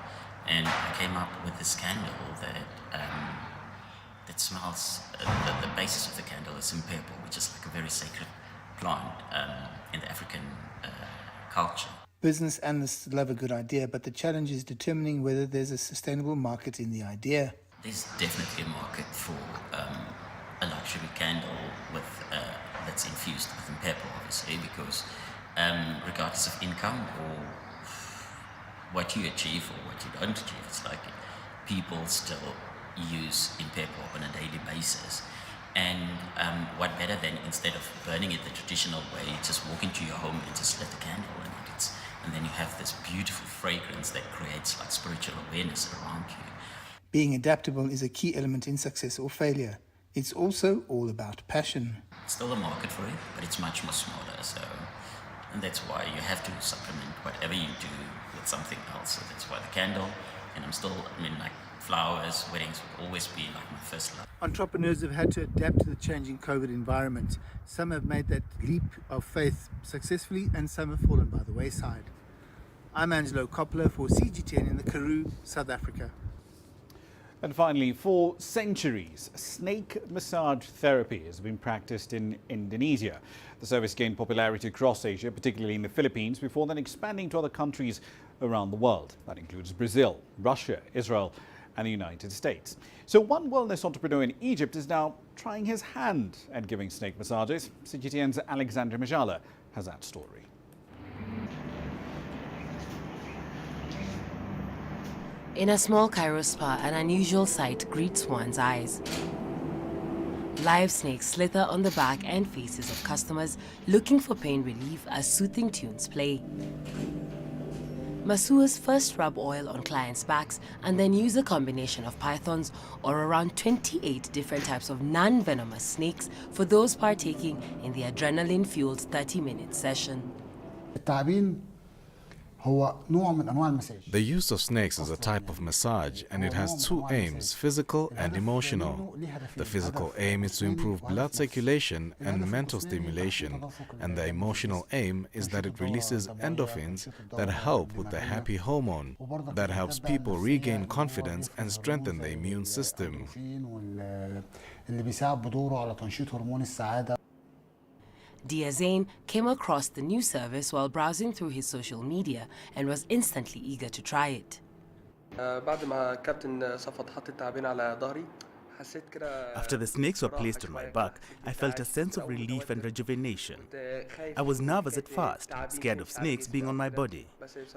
And I came up with this candle that smells, the basis of the candle is purple, which is like a very sacred plant in the African culture. Business analysts love a good idea, but the challenge is determining whether there's a sustainable market in the idea. There's definitely a market for a luxury candle with that's infused with purple, obviously, because regardless of income or what you achieve or what you don't achieve, it's like people still use purple on a daily basis. And what better than instead of burning it the traditional way, just walk into your home and just lit a candle and then you have this beautiful fragrance that creates like spiritual awareness around you. Being adaptable is a key element in success or failure. It's also all about passion. Still a market for it, but it's much more smaller. And that's why you have to supplement whatever you do with something else. So that's why the candle, and like flowers, weddings will always be like my first love. Entrepreneurs have had to adapt to the changing COVID environment. Some have made that leap of faith successfully, and some have fallen by the wayside. I'm Angelo Coppola for CGTN in the Karoo, South Africa. And finally, for centuries, snake massage therapy has been practiced in Indonesia. The service gained popularity across Asia, particularly in the Philippines, before then expanding to other countries around the world. That includes Brazil, Russia, Israel and the United States. So one wellness entrepreneur in Egypt is now trying his hand at giving snake massages. CGTN's Alexandria Majala has that story. In a small Cairo spa, an unusual sight greets one's eyes. Live snakes slither on the back and faces of customers looking for pain relief as soothing tunes play. Masseurs first rub oil on clients' backs and then use a combination of pythons or around 28 different types of non-venomous snakes for those partaking in the adrenaline-fueled 30-minute session. The use of snakes is a type of massage, and it has two aims, physical and emotional. The physical aim is to improve blood circulation and mental stimulation, and the emotional aim is that it releases endorphins that help with the happy hormone, that helps people regain confidence and strengthen the immune system. Diazain came across the new service while browsing through his social media and was instantly eager to try it. After the snakes were placed on my back, I felt a sense of relief and rejuvenation. I was nervous at first, scared of snakes being on my body.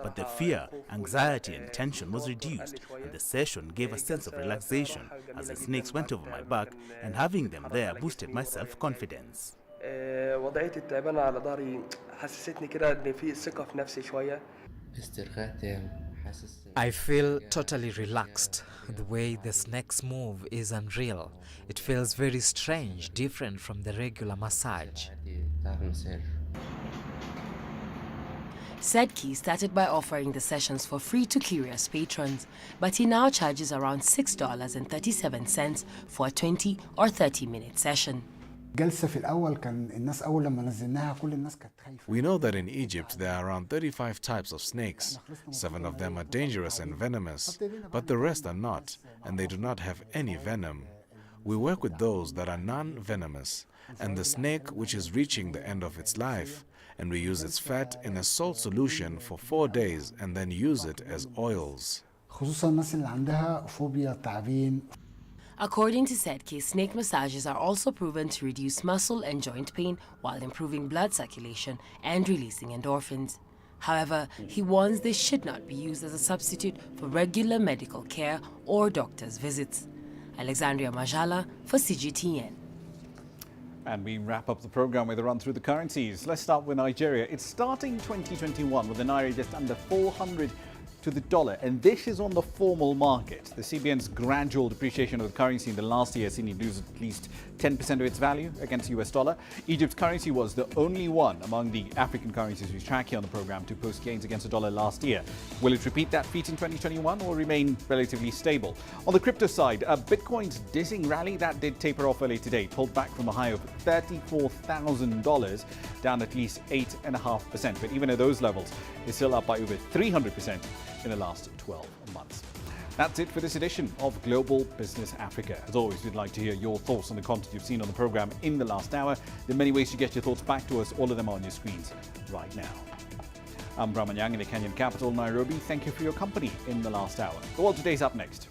But the fear, anxiety and tension was reduced, and the session gave a sense of relaxation as the snakes went over my back, and having them there boosted my self-confidence. وضعية التعبان على ظهري حسستني كده ان في ثقة في نفسي شوية. I feel totally relaxed. The way the snakes move is unreal. It feels very strange, different from the regular massage. Sedki started by offering the sessions for free to curious patrons, but he now charges around $6.37 for a 20 or 30-minute session. We know that in Egypt there are around 35 types of snakes. 7 of them are dangerous and venomous, but the rest are not, and they do not have any venom. We work with those that are non-venomous, and the snake which is reaching the end of its life, and we use its fat in a salt solution for 4 days and then use it as oils. According to Sedki, snake massages are also proven to reduce muscle and joint pain while improving blood circulation and releasing endorphins. However, he warns they should not be used as a substitute for regular medical care or doctor's visits. Alexandria Majala for CGTN. And we wrap up the program with a run through the currencies. Let's start with Nigeria. It's starting 2021 with the naira just under 400 to the dollar, and this is on the formal market. The CBN's gradual depreciation of the currency in the last year has seen it lose at least 10% of its value against the US dollar. Egypt's currency was the only one among the African currencies we track here on the program to post gains against the dollar last year. Will it repeat that feat in 2021 or remain relatively stable? On the crypto side, Bitcoin's dizzying rally that did taper off early today, pulled back from a high of $34,000, down at least 8.5%. But even at those levels, it's still up by over 300% in the last 12 months. That's it for this edition of Global Business Africa. As always, we'd like to hear your thoughts on the content you've seen on the program in the last hour. There are many ways to get your thoughts back to us. All of them are on your screens right now. I'm Ramah Nyang in the Kenyan capital, Nairobi. Thank you for your company in the last hour. The World Today's up next.